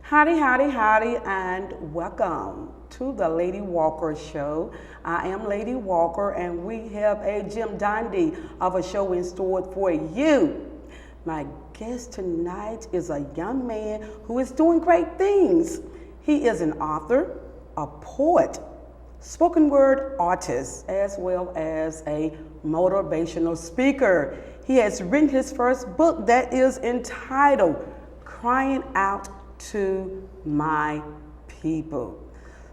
Howdy, howdy, howdy, and welcome to the Lady Walker Show. I am Lady Walker, and we have a Jim Dandy of a show in store for you. My guest tonight is a young man who is doing great things. He is an author, a poet, spoken word artist, as well as a motivational speaker. He has written his first book that is entitled Crying Out to My People.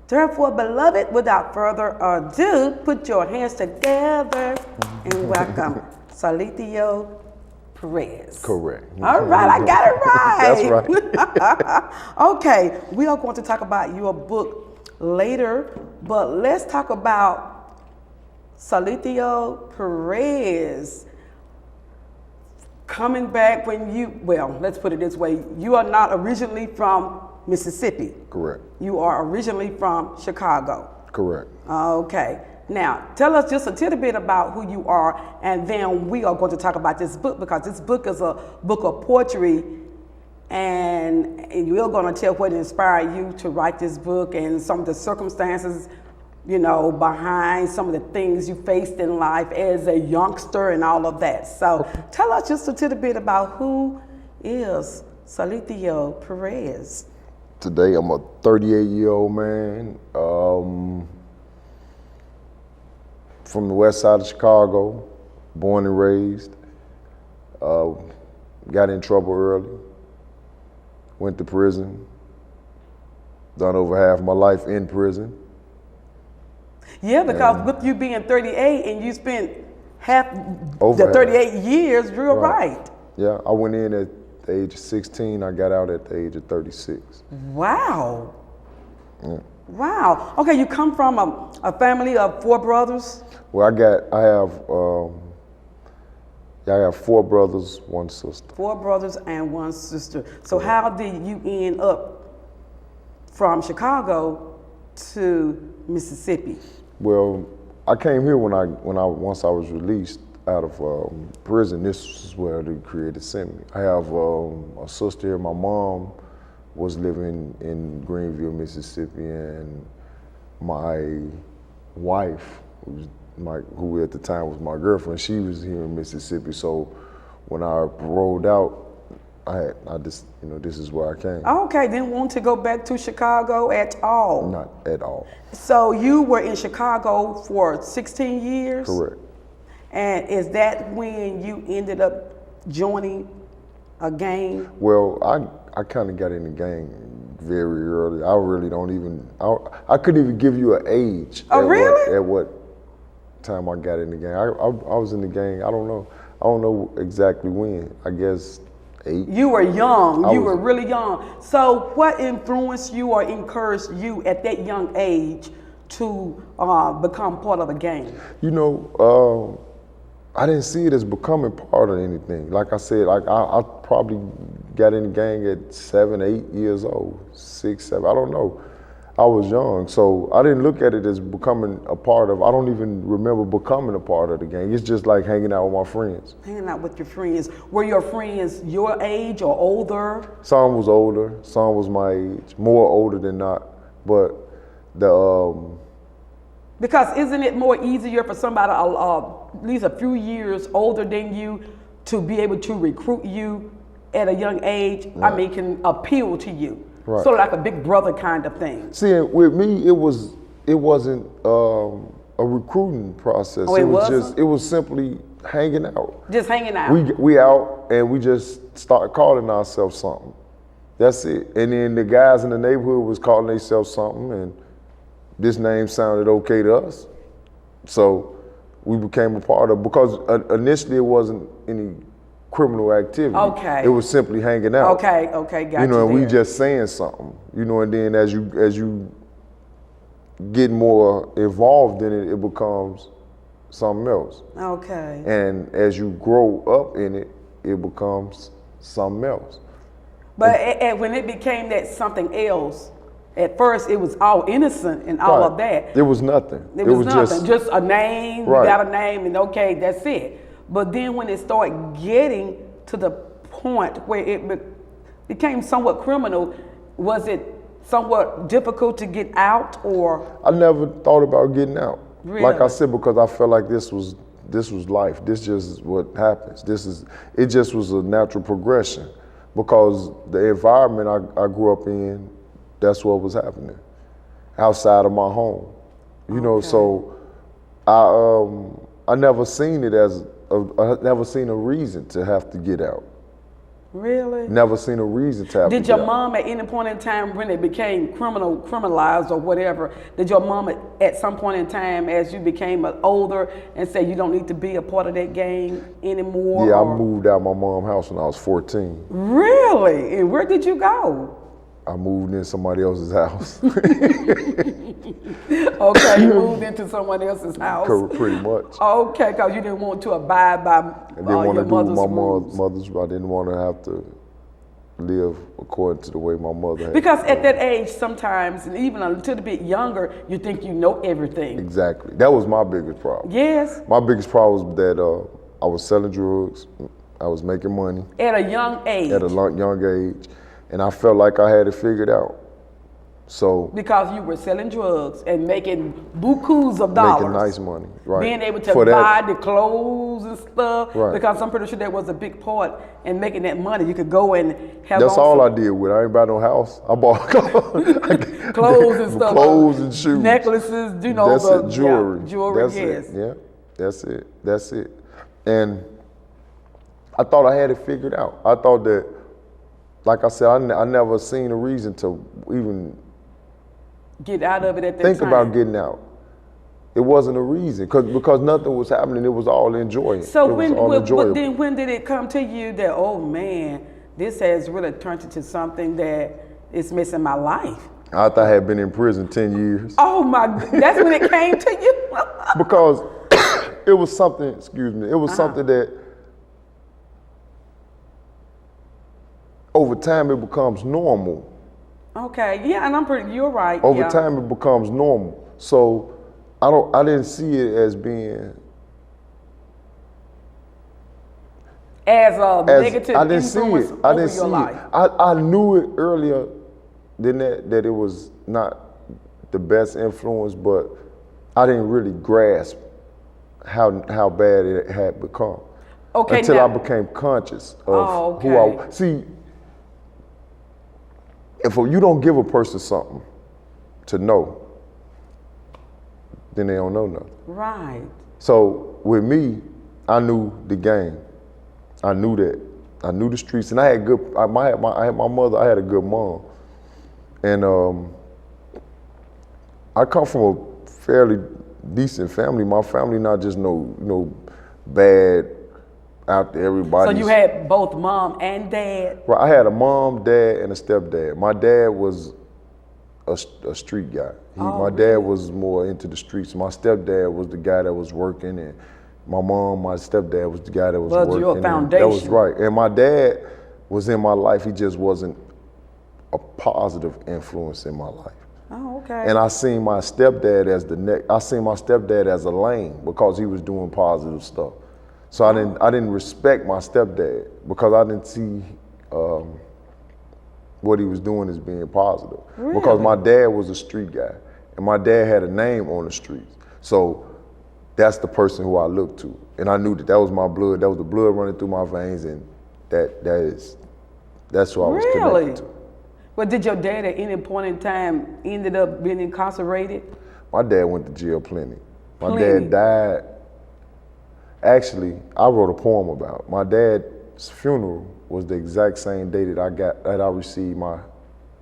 Therefore, beloved, without further ado, put your hands together and welcome Saletheo Perez. Correct. All right, I got it right. That's right. Okay, we are going to talk about your book later, but let's talk about Saletheo Perez. Coming back when let's put it this way, you are not originally from Mississippi. Correct. You are originally from Chicago. Correct. Okay. Now, tell us just a little bit about who you are, and then we are going to talk about this book, because this book is a book of poetry, and you're going to tell what inspired you to write this book and some of the circumstances, behind some of the things you faced in life as a youngster and all of that. So tell us just a little bit about who is Saletheo Perez. Today I'm a 38-year-old man from the west side of Chicago, born and raised. Got in trouble early, went to prison, done over half my life in prison. Yeah, because with you being 38 and you spent half Over the 38 years, you're right. Yeah, I went in at the age of 16, I got out at the age of 36. Wow. Yeah. Wow. Okay, you come from a family of 4 brothers? Well, I have 4 brothers, 1 sister. 4 brothers and 1 sister. So how did you end up from Chicago to Mississippi? Well, I came here once I was released out of prison. This is where the Creator sent me. I have a sister here. My mom was living in Greenville, Mississippi, and my wife, who at the time was my girlfriend, she was here in Mississippi. So when I rolled out, this is where I came. Okay, didn't want to go back to Chicago at all? Not at all. So you were in Chicago for 16 years? Correct. And is that when you ended up joining a gang? Well, I kind of got in the gang very early. I really don't even, I couldn't even give you an age. Oh, really? At what time I got in the gang. I was in the gang, I don't know exactly when. I guess 8. You were young. You were really young. So what influenced you or encouraged you at that young age to become part of a gang? I didn't see it as becoming part of anything. Like I said, I probably got in the gang at 7, 8 years old, 6, 7, I don't know. I was young, so I didn't look at it as becoming a part of, I don't even remember becoming a part of the gang. It's just like hanging out with my friends. Hanging out with your friends. Were your friends your age or older? Some was older, some was my age, more older than not, but because isn't it more easier for somebody at least a few years older than you to be able to recruit you at a young age? Right. I mean, can appeal to you. Right. Sort of like a big brother kind of thing. See, with me, it wasn't a recruiting process. Oh, it was simply hanging out. Just hanging out. We out and we just started calling ourselves something. That's it. And then the guys in the neighborhood was calling themselves something, and this name sounded okay to us. So we became a part of, because initially it wasn't any criminal activity. Okay. It was simply hanging out. Okay, got you. And we just saying something. And then as you get more involved in it, it becomes something else. Okay. And as you grow up in it, it becomes something else. But when it became that something else, at first it was all innocent and all of that. It was nothing. It was nothing. Just a name, right. You got a name, and okay, that's it. But then when it started getting to the point where it became somewhat criminal, Was it somewhat difficult to get out, or? I never thought about getting out. Really? Like I said, because I felt like this was life. This just is what happens. It just was a natural progression, because the environment I grew up in, that's what was happening outside of my home. You know, so I never seen it as I never seen a reason to have to get out. Really? Never seen a reason to have to Did get your out. mom at any point in time, when it became criminalized or whatever, did your mom at some point in time, as you became older, and say you don't need to be a part of that gang anymore? Yeah, or? I moved out my mom's house when I was 14. Really? And where did you go? I moved in somebody else's house. Okay, you moved into someone else's house. Pretty much. Okay, because you didn't want to abide by I didn't want your to do what mother's my rules. mother's. I didn't want to have to live according to the way my mother had. Because at that age, sometimes, and even a little bit younger, you think you know everything. Exactly. That was my biggest problem. Yes. My biggest problem was that I was selling drugs. I was making money At a young age. at a young age, and I felt like I had it figured out. So Because you were selling drugs and making bukus of dollars. making nice money, right? Being able to For buy that, the clothes and stuff. Right. Because I'm pretty sure that was a big part in making that money. You could go and have that's on all some I did with it. I ain't buy no house. I bought clothes and stuff. clothes and shoes. Necklaces, you know, That's the it, jewelry. Yeah, jewelry, That's yes. it. Yeah, that's it. And I thought I had it figured out. I thought that, like I said, I never seen a reason to even Get out of it at that think time. about getting out. It wasn't a reason, because nothing was happening. It was all enjoying. So it was all but enjoyable. then when did it come to you that, oh man, this has really turned into something that is missing my life? After I had been in prison 10 years. Oh my, that's when it came to you? Because it was something, it was something that over time it becomes normal. Okay, yeah, and you're right. Over yeah. time it becomes normal. So I didn't see it as being As a negative I didn't see influence it. I over didn't see your life. it. I knew it earlier than that it was not the best influence, but I didn't really grasp how bad it had become. Okay, until now, I became conscious of who okay. I see. If you don't give a person something to know, then they don't know nothing. Right. So with me, I knew the game. I knew that. I knew the streets, and I had good. I had my mother. I had a good mom, and I come from a fairly decent family. My family not just no bad out there. Everybody. So you had both mom and dad? Right. I had a mom, dad, and a stepdad. My dad was a street guy. My dad was more into the streets. My stepdad was the guy that was working, and my stepdad was the guy that was working. Your foundation. That was right. And my dad was in my life. He just wasn't a positive influence in my life. Oh, okay. And I seen my stepdad as a lame because he was doing positive stuff. So I didn't respect my stepdad because I didn't see what he was doing as being positive. Really? Because my dad was a street guy, and my dad had a name on the streets. So that's the person who I looked to, and I knew that was my blood. That was the blood running through my veins, and that's who I was connected to. But did your dad at any point in time ended up being incarcerated? My dad went to jail plenty. My dad died. Actually, I wrote a poem about it. My dad's funeral was the exact same day that I received my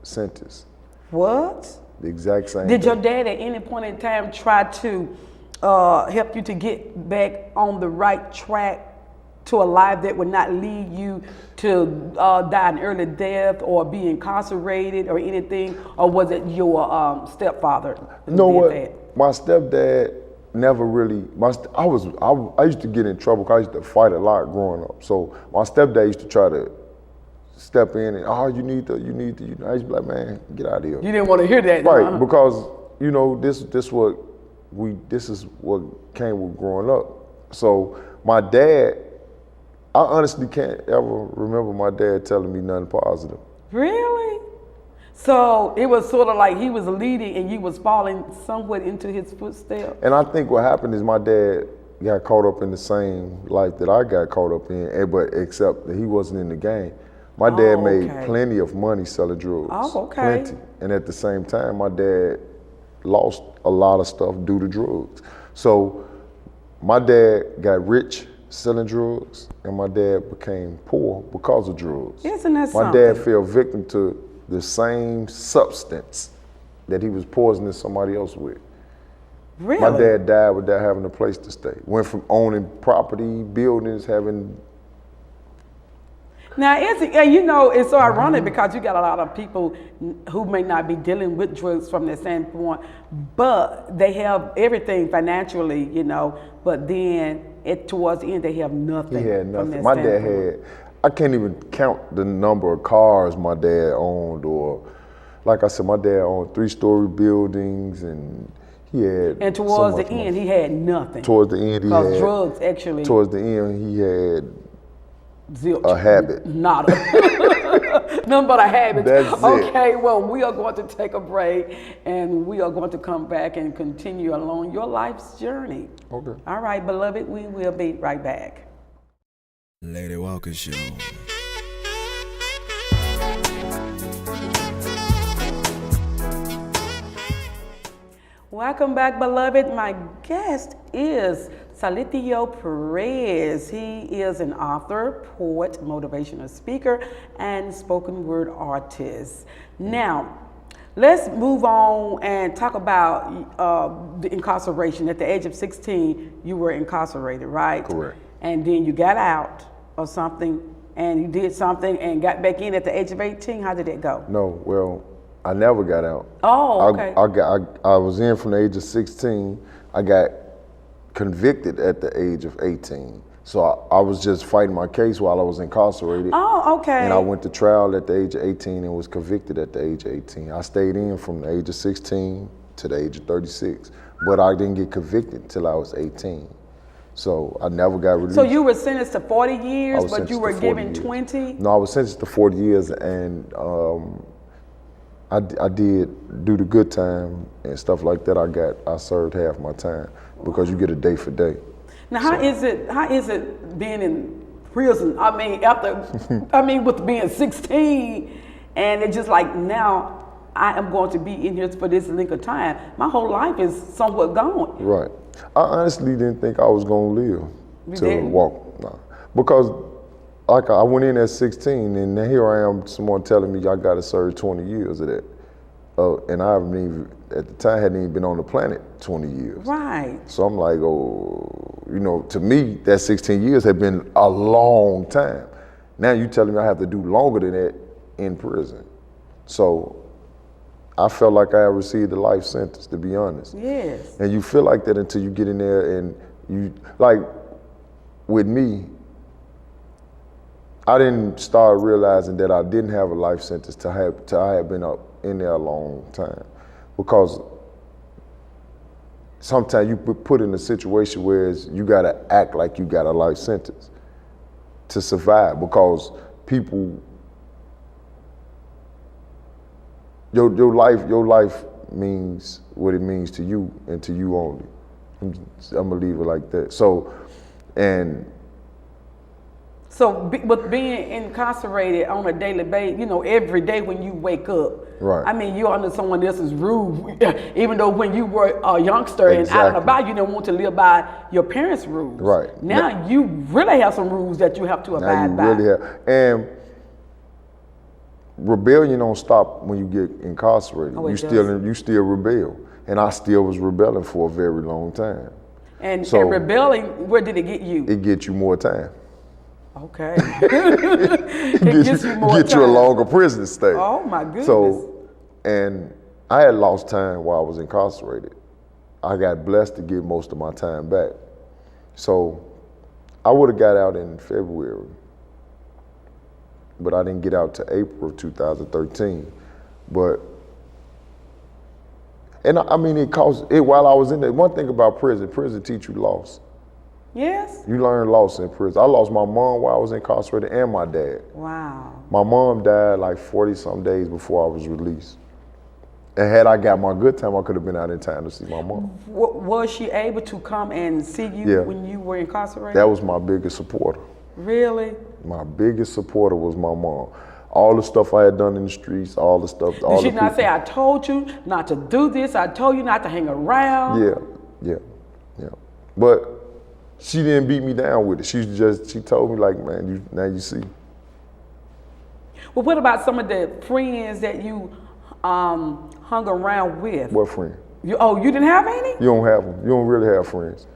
sentence. What? The exact same. Did day. your dad at any point in time try to help you to get back on the right track to a life that would not lead you to die an early death or be incarcerated or anything? Or was it your stepfather who You know did what? that? My stepdad never really. I used to get in trouble because I used to fight a lot growing up. So my stepdad used to try to step in and you need to. I used to be like, man, get out of here. You didn't want to hear that, Right, huh? because this is what came with growing up. So my dad, I honestly can't ever remember my dad telling me nothing positive. Really? So it was sort of like he was leading and you was falling somewhat into his footsteps. And I think what happened is my dad got caught up in the same life that I got caught up in, but except that he wasn't in the game. My dad made plenty of money selling drugs. Oh, okay. Plenty. And at the same time, my dad lost a lot of stuff due to drugs. So my dad got rich selling drugs, and my dad became poor because of drugs. Isn't that something? My dad fell victim to the same substance that he was poisoning somebody else with. Really? My dad died without having a place to stay. Went from owning property, buildings, having. Now, it's so ironic because you got a lot of people who may not be dealing with drugs from that standpoint, but they have everything financially, but then towards the end they have nothing. He had nothing. From that My dad standpoint. I can't even count the number of cars my dad owned, or like I said, my dad owned 3-story buildings, and he had. And towards the end, he had nothing. Towards the end, he had. Because drugs actually. Towards the end, he had. Zilch. A habit. Nada. Nothing but a habit. That's okay, well, we are going to take a break and we are going to come back and continue along your life's journey. Okay. All right, beloved, we will be right back. Lady Walker Show. Welcome back, beloved. My guest is Saletheo Perez. He is an author, poet, motivational speaker, and spoken word artist. Now, let's move on and talk about the incarceration. At the age of 16, you were incarcerated, right? Correct. And then you got out or something, and you did something and got back in at the age of 18. How did it go? No, well, I never got out. Oh, okay. I was in from the age of 16. I got convicted at the age of 18. So I was just fighting my case while I was incarcerated. Oh, okay. And I went to trial at the age of 18 and was convicted at the age of 18. I stayed in from the age of 16 to the age of 36, but I didn't get convicted until I was 18. So I never got released. So you were sentenced to 40 years, but you were given years. 20? No, I was sentenced to 40 years, and I did do the good time and stuff like that. I served half my time because you get a day for day. Now, how is it being in prison? I mean, with being 16, and it's just like now I am going to be in here for this length of time. My whole life is somewhat gone. Right. I honestly didn't think I was gonna live to walk. No. Because like I went in at 16, and here I am, someone telling me I gotta serve 20 years of that. And I haven't even, at the time, hadn't even been on the planet 20 years. Right. So I'm like, oh, to me, that 16 years had been a long time. Now you telling me I have to do longer than that in prison. So I felt like I had received a life sentence, to be honest. Yes. And you feel like that until you get in there, and you, like, with me, I didn't start realizing that I didn't have a life sentence till I had been up in there a long time. Because sometimes you put in a situation where you gotta act like you got a life sentence to survive, because people, your life means what it means to you and to you only. I'm gonna leave it like that. So with being incarcerated on a daily basis, every day when you wake up, right. I mean, you're under someone else's rule, even though when you were a youngster and out and about, you didn't want to live by your parents' rules. Right. Now you really have some rules that you have to abide by. Really have. And rebellion don't stop when you get incarcerated. Oh, you still rebel. And I still was rebelling for a very long time. And rebelling, where did it get you? It gets you more time. Okay. It gets you more Get time. you a longer prison stay. Oh my goodness. So, and I had lost time while I was incarcerated. I got blessed to get most of my time back. So I would have got out in February, but I didn't get out to April of 2013. And I mean, while I was in there, one thing about prison teach you loss. Yes? You learn loss in prison. I lost my mom while I was incarcerated and my dad. Wow. My mom died like 40-some days before I was released. And had I got my good time, I could have been out in time to see my mom. Was she able to come and see you Yeah. when you were incarcerated? That was my biggest supporter. Really? My biggest supporter was my mom. All the stuff I had done in the streets, all the stuff. Did she not say, I told you not to do this, I told you not to hang around? Yeah. But she didn't beat me down with it. She told me like, man, now you see. Well, what about some of the friends that you hung around with? What friend? You didn't have any? You don't have them. You don't really have friends.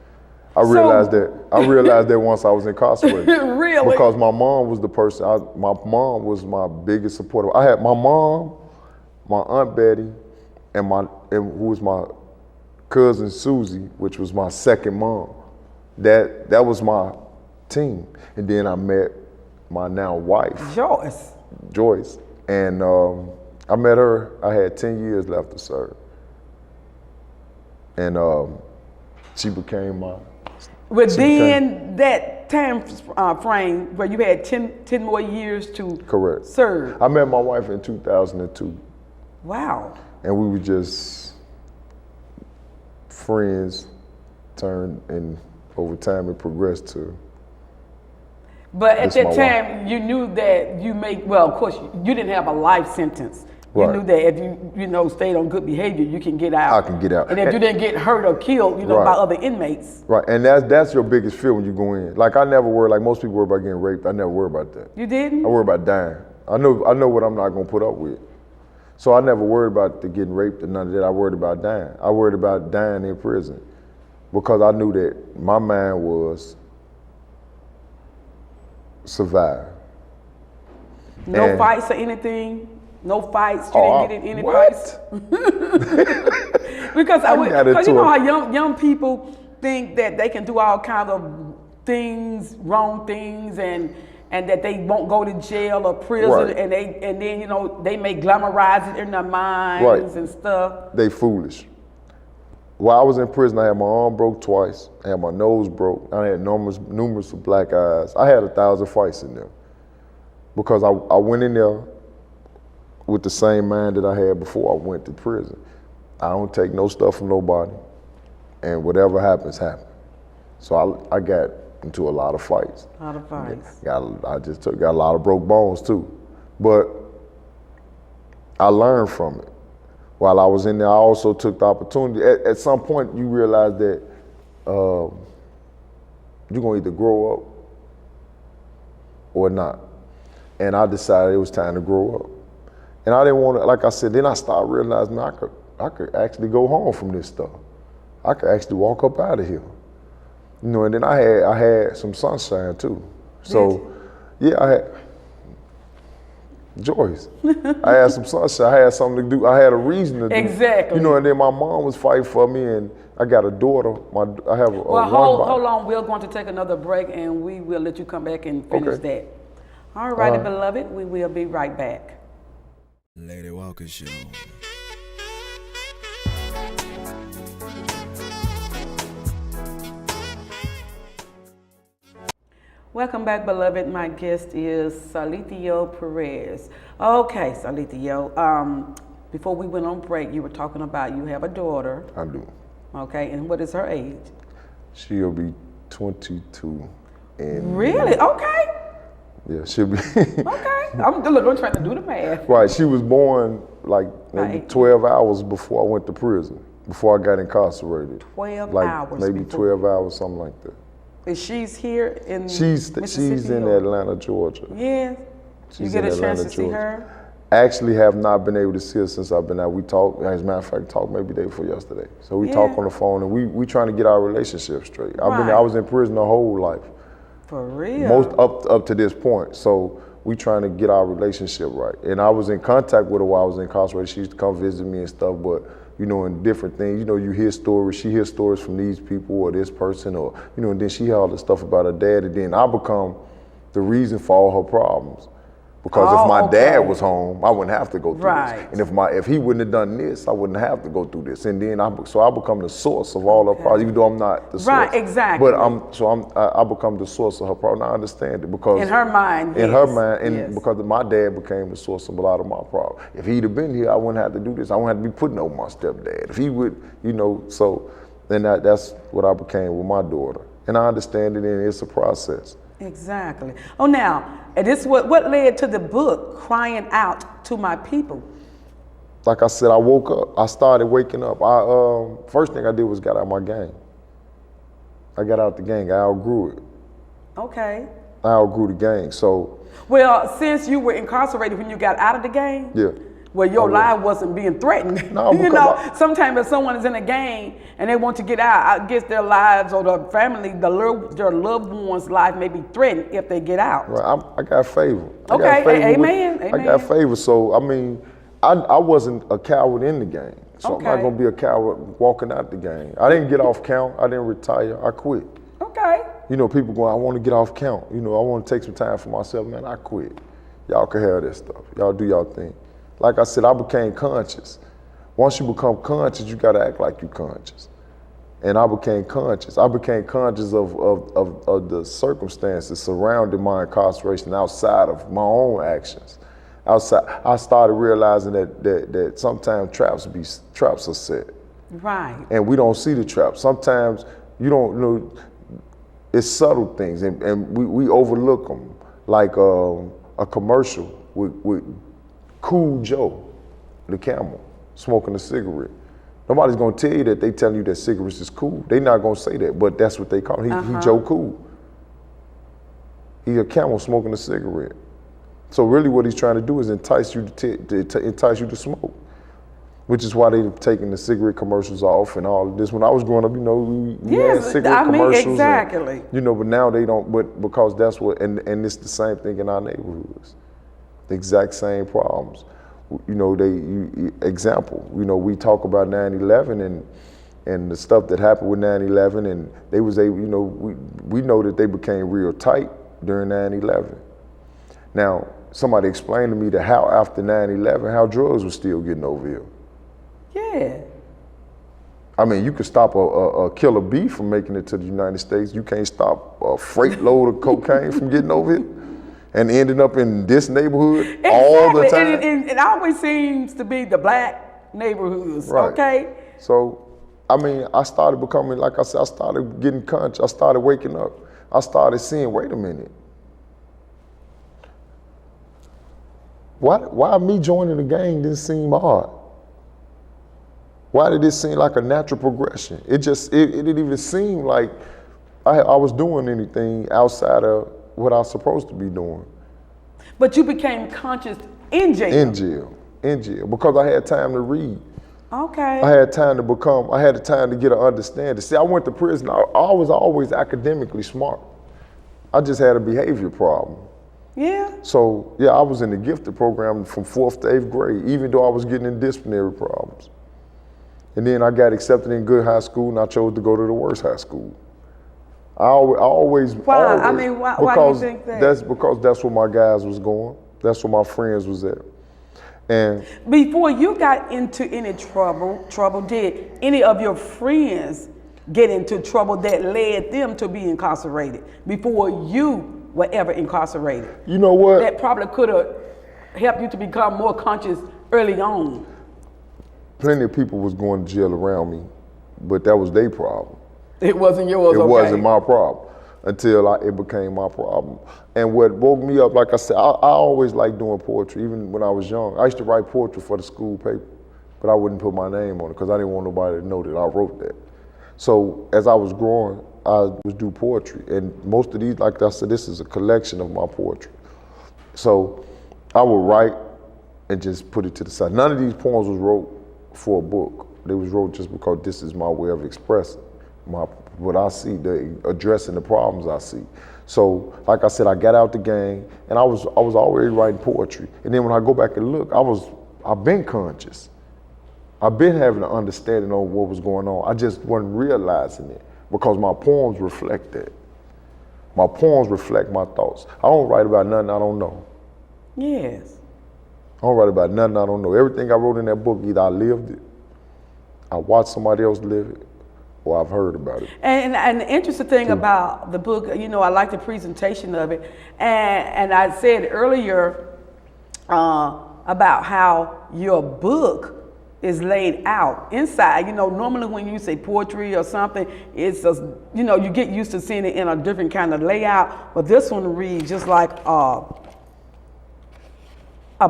I realized that once I was incarcerated. Really? Because my mom was the person, my mom was my biggest supporter. I had my mom, my Aunt Betty, and who was my cousin Susie, which was my second mom. That was my team. And then I met my now wife. Joyce. And I met her, I had 10 years left to serve. And she became my... That time frame where you had 10 more years to Correct. serve. I met my wife in 2002. Wow. And we were just friends, and over time it progressed to... But at that time, you knew that of course, you didn't have a life sentence. You knew that if you stayed on good behavior, you can get out. I can get out. And if you didn't get hurt or killed, by other inmates. Right, and that's your biggest fear when you go in. Like I never worry, like most people worry about getting raped. I never worry about that. You didn't? I worry about dying. I know what I'm not gonna put up with. So I never worried about the getting raped and none of that. I worried about dying. I worried about dying in prison because I knew that my mind was survive. No fights or anything? No fights? You didn't get in any fights? Because you know how young people think that they can do all kinds of things, wrong things, and that they won't go to jail or prison, and then they may glamorize it in their minds and stuff. They foolish. While I was in prison, I had my arm broke twice. I had my nose broke. I had numerous black eyes. I had 1,000 fights in there because I went in there with the same mind that I had before I went to prison. I don't take no stuff from nobody, and whatever happens, happens. So I got into a lot of fights. A lot of fights. Got a lot of broke bones too, but I learned from it. While I was in there, I also took the opportunity. At some point, you realize that you're gonna either grow up or not. And I decided it was time to grow up. And I didn't want to, like I said, then I started realizing I could actually go home from this stuff. I could actually walk up out of here. And then I had some sunshine too. So, yeah, I had Joyce. I had some sunshine. I had something to do. I had a reason to do. Exactly. And then my mom was fighting for me, and I got a daughter. I have hold on. We're going to take another break, and we will let you come back and finish that. All righty, beloved. We will be right back. Lady Walker Show. Welcome back, beloved. My guest is Saletheo Perez. Okay, Saletheo, before we went on break, you were talking about you have a daughter. I do. Okay, and what is her age? She'll be 22. Really? Okay. Yeah, she'll be. Okay. I'm trying to do the math. Right, she was born like maybe 12 hours before I went to prison, before I got incarcerated. 12 hours maybe before. 12 hours, something like that. And she's here in She's in Atlanta, Georgia. Yeah. You get a chance to see her? Actually have not been able to see her since I've been out. We talked, as a matter of fact, talked maybe day before yesterday. So we talk on the phone, and we trying to get our relationship straight. I was in prison the whole life. For real? Most up to this point. So we trying to get our relationship right. And I was in contact with her while I was incarcerated. She used to come visit me and stuff, but in different things, you hear stories. She hears stories from these people or this person, or and then she hear all the stuff about her dad, and then I become the reason for all her problems. Because if my okay. dad was home, I wouldn't have to go through Right. this. And if he wouldn't have done this, I wouldn't have to go through this. And then I become the source of all her problems, even though I'm not the source. Right, exactly. But I become the source of her problem. I understand it because In her mind, in yes. her mind, and Yes. because my dad became the source of a lot of my problems. If he'd have been here, I wouldn't have to do this. I wouldn't have to be putting over my stepdad. If he would, so then that's what I became with my daughter. And I understand it, and it's a process. Exactly. Oh, now, and this what led to the book, Crying Out to My People. Like I said, I woke up. I started waking up. First thing I did was got out of my gang. I got out the gang. I outgrew it. Okay. I outgrew the gang. So Well, since you were incarcerated when you got out of the gang, yeah. well, your life wasn't being threatened. No, you because know, sometimes if someone is in a gang and they want to get out, I guess their lives or their family, their loved one's life may be threatened if they get out. Right, I got favor. Okay, amen. I got favor. So I mean, I wasn't a coward in the gang. So I'm not Okay. gonna be a coward walking out the gang. I didn't get off count. I didn't retire. I quit. Okay. You know, people going, I want to get off count. You know, I want to take some time for myself. Man, I quit. Y'all can have this stuff. Y'all do y'all thing. Like I said, I became conscious. Once you become conscious, you gotta act like you conscious. And I became conscious. I became conscious of the circumstances surrounding my incarceration outside of my own actions. I started realizing that sometimes traps are set. Right. And we don't see the traps. Sometimes you don't know, it's subtle things and we overlook them. Like a commercial with Cool Joe, the camel, smoking a cigarette. Nobody's gonna tell you that they telling you that cigarettes is cool. They not gonna say that, but that's what they call him. He Joe Cool. He a camel smoking a cigarette. So really what he's trying to do is entice you to smoke, which is why they've taken the cigarette commercials off and all of this. When I was growing up, you know, we had cigarette commercials. Exactly. And, you know, but now they don't, but because that's what, and it's the same thing in our neighborhoods. The exact same problems. You know, example, you know, we talk about 9/11 and the stuff that happened with 9/11 and they was able, you know, we know that they became real tight during 9/11. Now, somebody explained to me that how after 9/11, how drugs were still getting over here. Yeah. I mean, you could stop a killer bee from making it to the United States. You can't stop a freight load of cocaine from getting over here and ending up in this neighborhood all the time. And it always seems to be the black neighborhoods, Right. okay? So, I mean, I started becoming, like I said, I started getting conscious. I started waking up. I started seeing, wait a minute. Why me joining the gang didn't seem odd? Why did it seem like a natural progression? It didn't even seem like I was doing anything outside of what I was supposed to be doing. But you became conscious in jail. In jail, because I had time to read. Okay. I had time to get an understanding. See, I went to prison. I was always academically smart. I just had a behavior problem. Yeah. So, yeah, I was in the gifted program from 4th to 8th grade, even though I was getting in disciplinary problems. And then I got accepted in good high school, and I chose to go to the worst high school. I always. Why? I mean, why do you think that? That's because that's where my guys was going. That's where my friends was at. And before you got into any trouble, did any of your friends get into trouble that led them to be incarcerated before you were ever incarcerated? You know what? That probably could have helped you to become more conscious early on. Plenty of people was going to jail around me, but that was their problem. It wasn't yours. It wasn't my problem until it became my problem. And what woke me up, like I said, I always liked doing poetry, even when I was young. I used to write poetry for the school paper, but I wouldn't put my name on it because I didn't want nobody to know that I wrote that. So as I was growing, I would do poetry. And most of these, like I said, this is a collection of my poetry. So I would write and just put it to the side. None of these poems was wrote for a book. They was wrote just because this is my way of expressing what I see, addressing the problems I see. So, like I said, I got out the gang, and I was already writing poetry. And then when I go back and look, I've been conscious. I've been having an understanding of what was going on. I just wasn't realizing it because my poems reflect that. My poems reflect my thoughts. I don't write about nothing I don't know. Yes. I don't write about nothing I don't know. Everything I wrote in that book, either I lived it, I watched somebody else live it, or I've heard about it. And the interesting thing about the book, I like the presentation of it. And I said earlier about how your book is laid out inside. Normally when you say poetry or something, it's just, you get used to seeing it in a different kind of layout. But this one reads just like a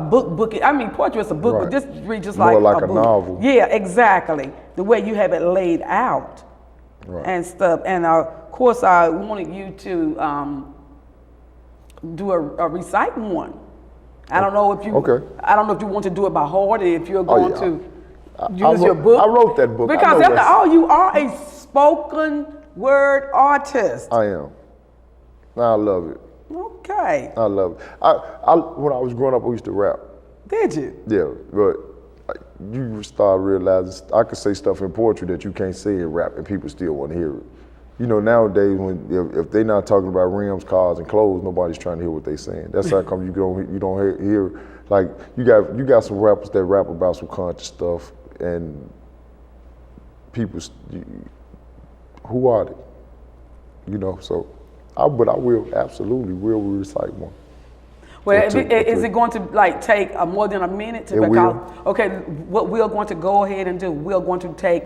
book. I mean, poetry is a book, Right. but this reads just More like a a book. novel. Yeah, exactly. The way you have it laid out. Right. And stuff. And of course, I wanted you to do a recite one. I don't know if you. Okay. I don't know if you want to do it by heart, or if you're going yeah. to I use your wrote- book. I wrote that book. I Because know after that's- all, you are a spoken word artist. I am. I love it. Okay. I love it. I when I was growing up, I used to rap. Did you? Yeah, but you start realizing I could say stuff in poetry that you can't say in rap, and people still want to hear it. Nowadays, if they're not talking about rims, cars, and clothes, nobody's trying to hear what they're saying. That's how come you don't hear like you got some rappers that rap about some conscious stuff, and people, who are they? So but I will absolutely will recite one. Well, Or two, is or it going to take more than a minute to It will. Okay, what we're going to go ahead and do, we're going to take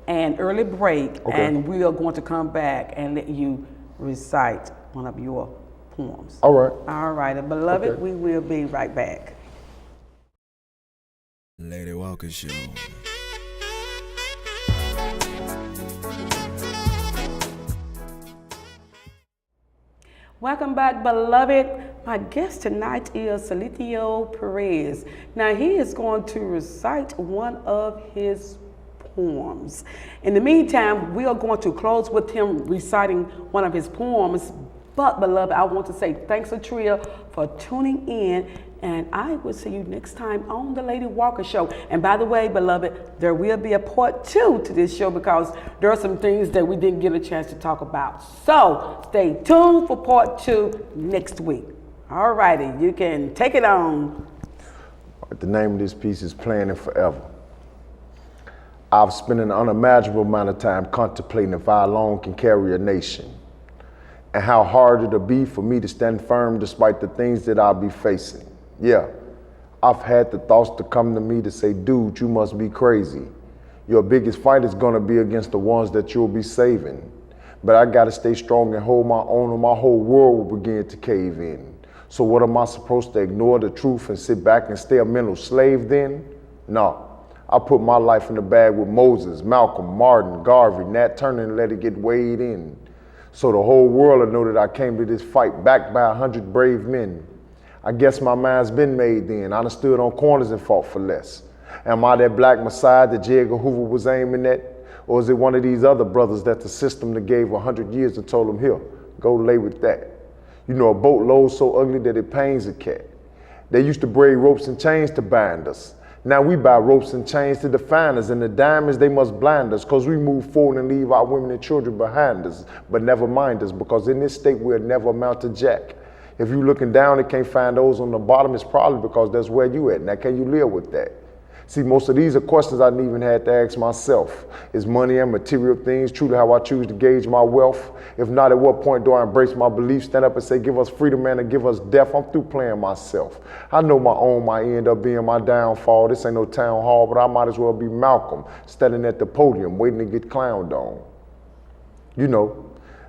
an early break, Okay. and we are going to come back and let you recite one of your poems. All right. All right, and beloved, Okay. we will be right back. Lady Walker Show. Welcome back, beloved. My guest tonight is Saletheo Perez. Now, he is going to recite one of his poems. In the meantime, we are going to close with him reciting one of his poems. But, beloved, I want to say thanks, Atria, for tuning in. And I will see you next time on the Lady Walker Show. And by the way, beloved, there will be a part 2 to this show because there are some things that we didn't get a chance to talk about. So stay tuned for part 2 next week. All righty, you can take it on. The name of this piece is Planning Forever. I've spent an unimaginable amount of time contemplating if I alone can carry a nation, and how hard it'll be for me to stand firm despite the things that I'll be facing. Yeah, I've had the thoughts to come to me to say, dude, you must be crazy. Your biggest fight is gonna be against the ones that you'll be saving. But I gotta stay strong and hold my own, or my whole world will begin to cave in. So what am I supposed to ignore the truth and sit back and stay a mental slave then? No, I put my life in the bag with Moses, Malcolm, Martin, Garvey, Nat Turner, and let it get weighed in. So the whole world will know that I came to this fight backed by 100 brave men. I guess my mind's been made then. I done stood on corners and fought for less. Am I that black messiah that J. Edgar Hoover was aiming at? Or is it one of these other brothers that the system that gave 100 years and told them, here, go lay with that? A boatload so ugly that it pains a cat. They used to braid ropes and chains to bind us. Now we buy ropes and chains to define us, and the diamonds, they must blind us, because we move forward and leave our women and children behind us. But never mind us, because in this state we'll never amount to jack. If you looking down and can't find those on the bottom, it's probably because that's where you at. Now, can you live with that? See, most of these are questions I didn't even have to ask myself. Is money and material things truly how I choose to gauge my wealth? If not, at what point do I embrace my beliefs, stand up and say, give us freedom, man, and give us death? I'm through playing myself. I know my own might end up being my downfall. This ain't no town hall, but I might as well be Malcolm, standing at the podium, waiting to get clowned on.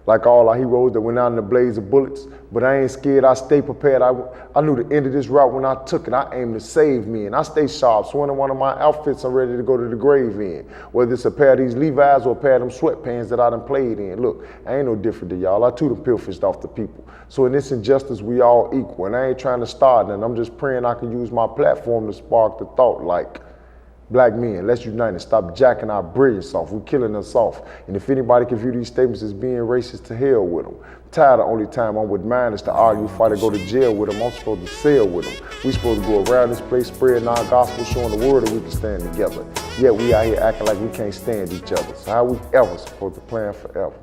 Like all our heroes that went out in the blaze of bullets, but I ain't scared, I stay prepared. I knew the end of this route when I took it. I aimed to save me, and I stay sharp, so in one of my outfits I'm ready to go to the grave in. Whether it's a pair of these Levi's or a pair of them sweatpants that I done played in. Look, I ain't no different than y'all. I too done pilfished off the people. So in this injustice, we all equal, and I ain't trying to start nothing. I'm just praying I can use my platform to spark the thought like, black men, let's unite and stop jacking our brilliance off. We're killing us off. And if anybody can view these statements as being racist, to hell with them. Tired the only time I'm with mine is to argue, fight, or go to jail with them. I'm supposed to sail with them. We supposed to go around this place spreading our gospel, showing the word that we can stand together. Yet we out here acting like we can't stand each other. So how we ever supposed to plan forever?